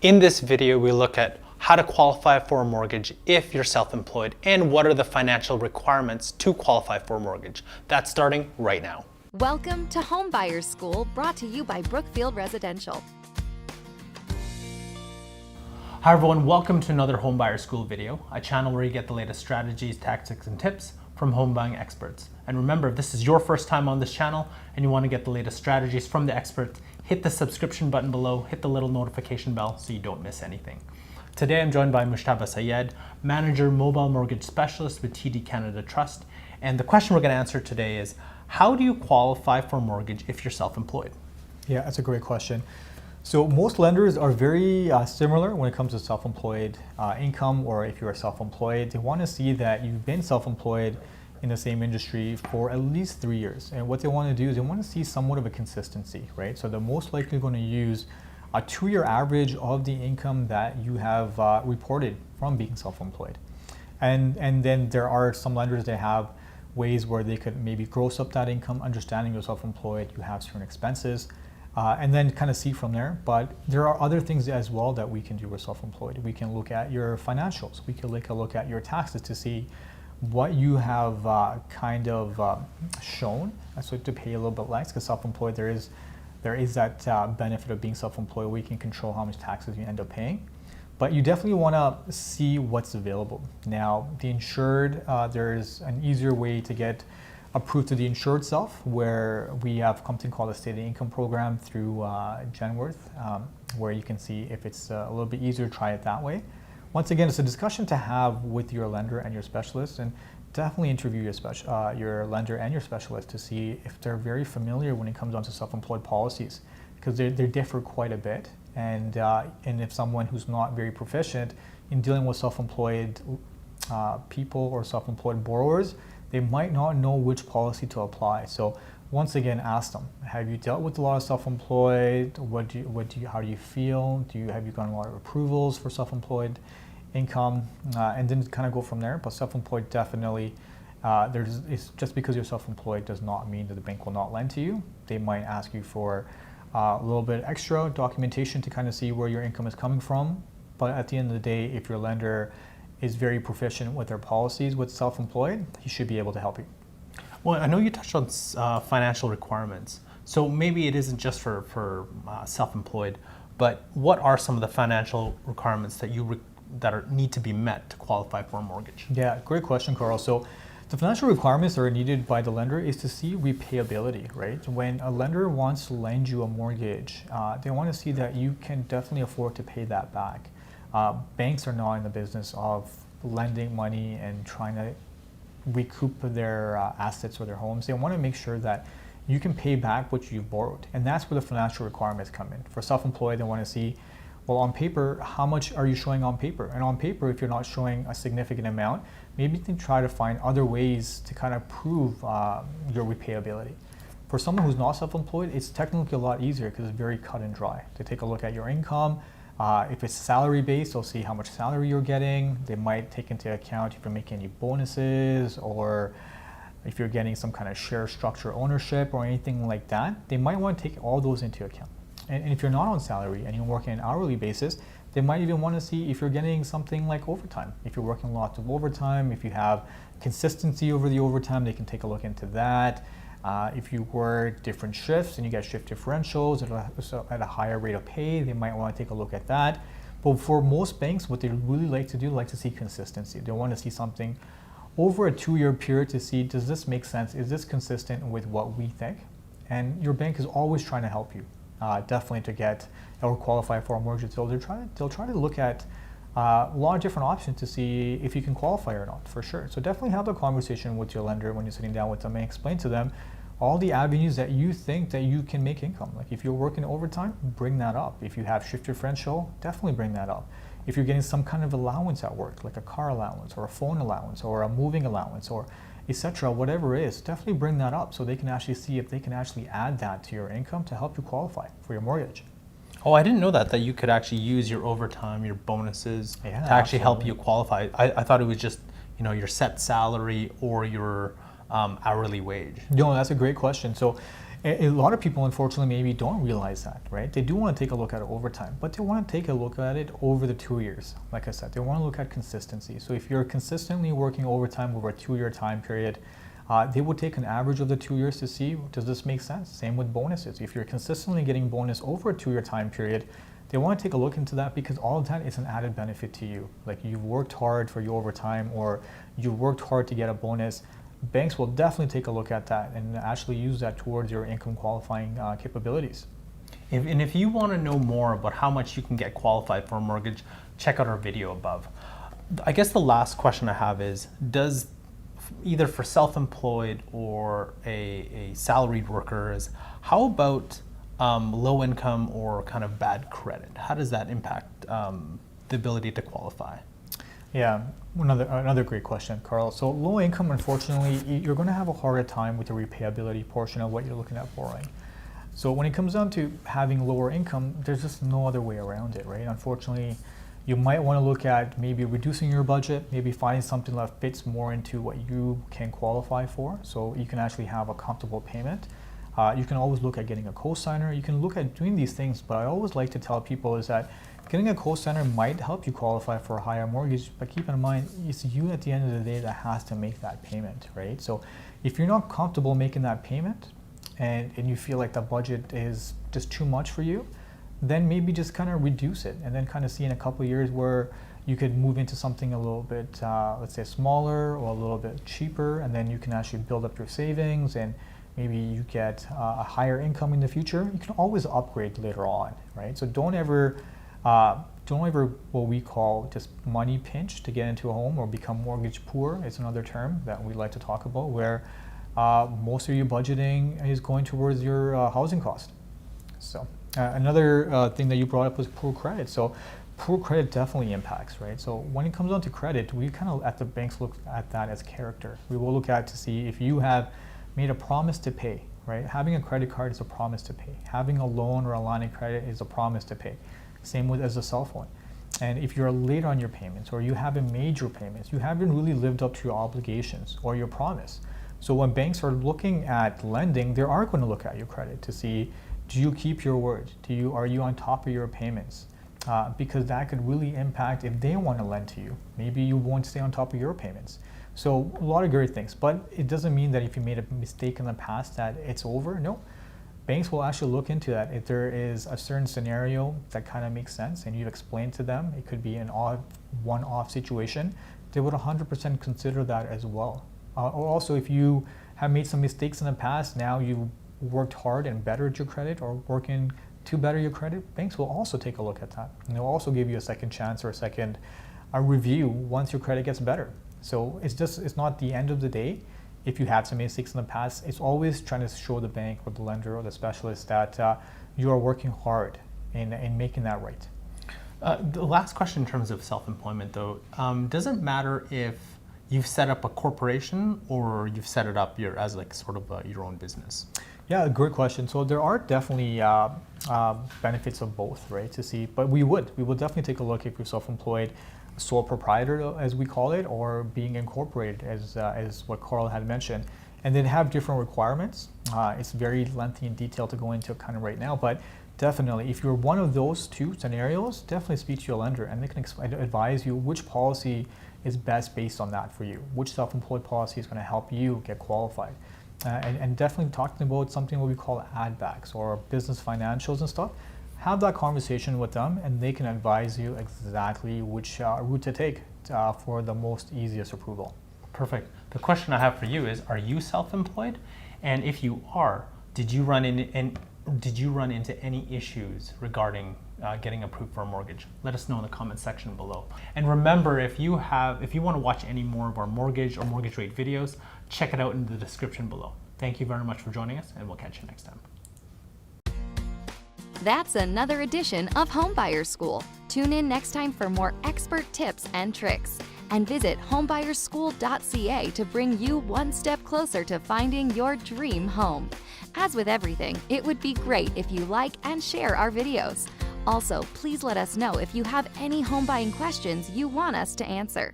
In this video, we look at how to qualify for a mortgage if you're self-employed and what are the financial requirements to qualify for a mortgage. That's starting right now. Welcome to Homebuyers School, brought to you by Brookfield Residential. Hi everyone, welcome to another Homebuyer School video, a channel where you get the latest strategies, tactics, and tips from home buying experts. And remember, if this is your first time on this channel and you want to get the latest strategies from the experts, hit the subscription button below, hit the little notification bell so you don't miss anything. Today I'm joined by Mushtaba Sayed, Manager Mobile Mortgage Specialist with TD Canada Trust. And the question we're going to answer today is, how do you qualify for a mortgage if you're self-employed? Yeah, that's a great question. So most lenders are very similar when it comes to self-employed income, or if you're self-employed, they want to see that you've been self-employed in the same industry for at least 3 years. And what they want to do is they want to see somewhat of a consistency, right? So they're most likely going to use a 2-year average of the income that you have reported from being self-employed. And then there are some lenders that have ways where they could maybe gross up that income, understanding you're self-employed, you have certain expenses, and then kind of see from there. But there are other things as well that we can do with self-employed. We can look at your financials. We can take a look at your taxes to see what you have shown. So to pay a little bit less, because self-employed there is that benefit of being self-employed. We can control how much taxes you end up paying. But you definitely want to see what's available. Now, the insured, there's an easier way to get approved to the insured self, where we have something called a stated income program through Genworth, where you can see if it's a little bit easier, try it that way. Once again, it's a discussion to have with your lender and your specialist, and definitely interview your lender and your specialist to see if they're very familiar when it comes down to self-employed policies, because they differ quite a bit. And if someone who's not very proficient in dealing with self-employed people or self-employed borrowers, they might not know which policy to apply. So once again, ask them, have you dealt with a lot of self-employed? How do you feel? Have you gotten a lot of approvals for self-employed income? And then kind of go from there. But self-employed, definitely, it's just because you're self-employed does not mean that the bank will not lend to you. They might ask you for a little bit extra documentation to kind of see where your income is coming from. But at the end of the day, if your lender is very proficient with their policies with self-employed, he should be able to help you. Well, I know you touched on financial requirements. So maybe it isn't just for self-employed, but what are some of the financial requirements that need to be met to qualify for a mortgage? Yeah, great question, Carl. So the financial requirements that are needed by the lender is to see repayability, right? When a lender wants to lend you a mortgage, they want to see that you can definitely afford to pay that back. Banks are not in the business of lending money and trying to recoup their assets or their homes. They want to make sure that you can pay back what you've borrowed. And that's where the financial requirements come in. For self-employed, they want to see, well, on paper, how much are you showing on paper? And on paper, if you're not showing a significant amount, maybe you can try to find other ways to kind of prove your repayability. For someone who's not self-employed, it's technically a lot easier because it's very cut and dry. They take a look at your income. If it's salary-based, they'll see how much salary you're getting. They might take into account if you're making any bonuses, or if you're getting some kind of share structure ownership or anything like that. They might want to take all those into account. And if you're not on salary and you're working on an hourly basis, they might even want to see if you're getting something like overtime. If you're working lots of overtime, if you have consistency over the overtime, they can take a look into that. If you work different shifts and you get shift differentials at a higher rate of pay, they might want to take a look at that. But for most banks, what they really like to do, like to see consistency. They want to see something over a 2-year period to see, does this make sense? Is this consistent with what we think? And your bank is always trying to help you, definitely to get or qualify for a mortgage. So they'll try to look at a lot of different options to see if you can qualify or not, for sure. So definitely have the conversation with your lender when you're sitting down with them and explain to them all the avenues that you think that you can make income. Like if you're working overtime, bring that up. If you have shift differential, definitely bring that up. If you're getting some kind of allowance at work, like a car allowance or a phone allowance or a moving allowance or etc., whatever it is, definitely bring that up so they can actually see if they can actually add that to your income to help you qualify for your mortgage. Oh, I didn't know that you could actually use your overtime, your bonuses to actually help you qualify. I thought it was just, your set salary or your hourly wage. No, that's a great question. So A lot of people, unfortunately, maybe don't realize that, right? They do want to take a look at it over time, but they want to take a look at it over the 2 years. Like I said, they want to look at consistency. So if you're consistently working overtime over a 2-year time period, they would take an average of the 2 years to see, does this make sense? Same with bonuses. If you're consistently getting bonus over a 2-year time period, they want to take a look into that because all of that is an added benefit to you. Like you've worked hard for your overtime or you worked hard to get a bonus. Banks will definitely take a look at that and actually use that towards your income qualifying capabilities. If you want to know more about how much you can get qualified for a mortgage, check out our video above. I guess the last question I have is, does either for self-employed or a salaried workers, how about low income or kind of bad credit? How does that impact the ability to qualify? Yeah, another great question, Carl. So low income, unfortunately, you're going to have a harder time with the repayability portion of what you're looking at borrowing. So when it comes down to having lower income, there's just no other way around it, right? Unfortunately, you might want to look at maybe reducing your budget, maybe finding something that fits more into what you can qualify for, so you can actually have a comfortable payment. You can always look at getting a co-signer. You can look at doing these things, but I always like to tell people is that getting a co-signer might help you qualify for a higher mortgage, but keep in mind, it's you at the end of the day that has to make that payment, right? So if you're not comfortable making that payment and you feel like the budget is just too much for you, then maybe just kind of reduce it and then kind of see in a couple of years where you could move into something a little bit, let's say smaller or a little bit cheaper, and then you can actually build up your savings and maybe you get a higher income in the future. You can always upgrade later on, right? So don't ever what we call just money pinch to get into a home or become mortgage poor. It's another term that we like to talk about where most of your budgeting is going towards your housing cost. So another thing that you brought up was poor credit. So poor credit definitely impacts, right? So when it comes down to credit, we kind of at the banks look at that as character. We will look at to see if you have made a promise to pay, right? Having a credit card is a promise to pay. Having a loan or a line of credit is a promise to pay. Same with as a cell phone. And if you're late on your payments or you haven't made your payments, you haven't really lived up to your obligations or your promise. So when banks are looking at lending, they are going to look at your credit to see, do you keep your word? Are you on top of your payments? Because that could really impact if they want to lend to you. Maybe you won't stay on top of your payments. So a lot of great things, but it doesn't mean that if you made a mistake in the past that it's over. No, banks will actually look into that. If there is a certain scenario that kind of makes sense and you've explained to them, it could be an one-off situation, they would 100% consider that as well. Or also if you have made some mistakes in the past, now you worked hard and bettered your credit or working to better your credit, banks will also take a look at that. And they'll also give you a second chance or a second review once your credit gets better. So it's not the end of the day. If you had some mistakes in the past, it's always trying to show the bank or the lender or the specialist that you are working hard in making that right. The last question in terms of self-employment though, does it matter if you've set up a corporation or you've set it up as like sort of your own business? Yeah, great question. So there are definitely benefits of both, right, to see, but we would definitely take a look if you're self-employed, sole proprietor as we call it, or being incorporated as what Carl had mentioned, and then have different requirements. It's very lengthy and detailed to go into kind of right now, but definitely if you're one of those two scenarios, definitely speak to your lender and they can advise you which policy is best based on that for you, which self-employed policy is going to help you get qualified. And definitely talking about something what we call add backs or business financials and stuff. Have that conversation with them and they can advise you exactly which route to take for the most easiest approval. Perfect. The question I have for you is, are you self-employed? And if you are, did you run into any issues regarding getting approved for a mortgage? Let us know in the comment section below. And remember, if you want to watch any more of our mortgage or mortgage rate videos, check it out in the description below. Thank you very much for joining us, and we'll catch you next time. That's another edition of Homebuyer School. Tune in next time for more expert tips and tricks. And visit homebuyerschool.ca to bring you one step closer to finding your dream home. As with everything, it would be great if you like and share our videos. Also, please let us know if you have any home buying questions you want us to answer.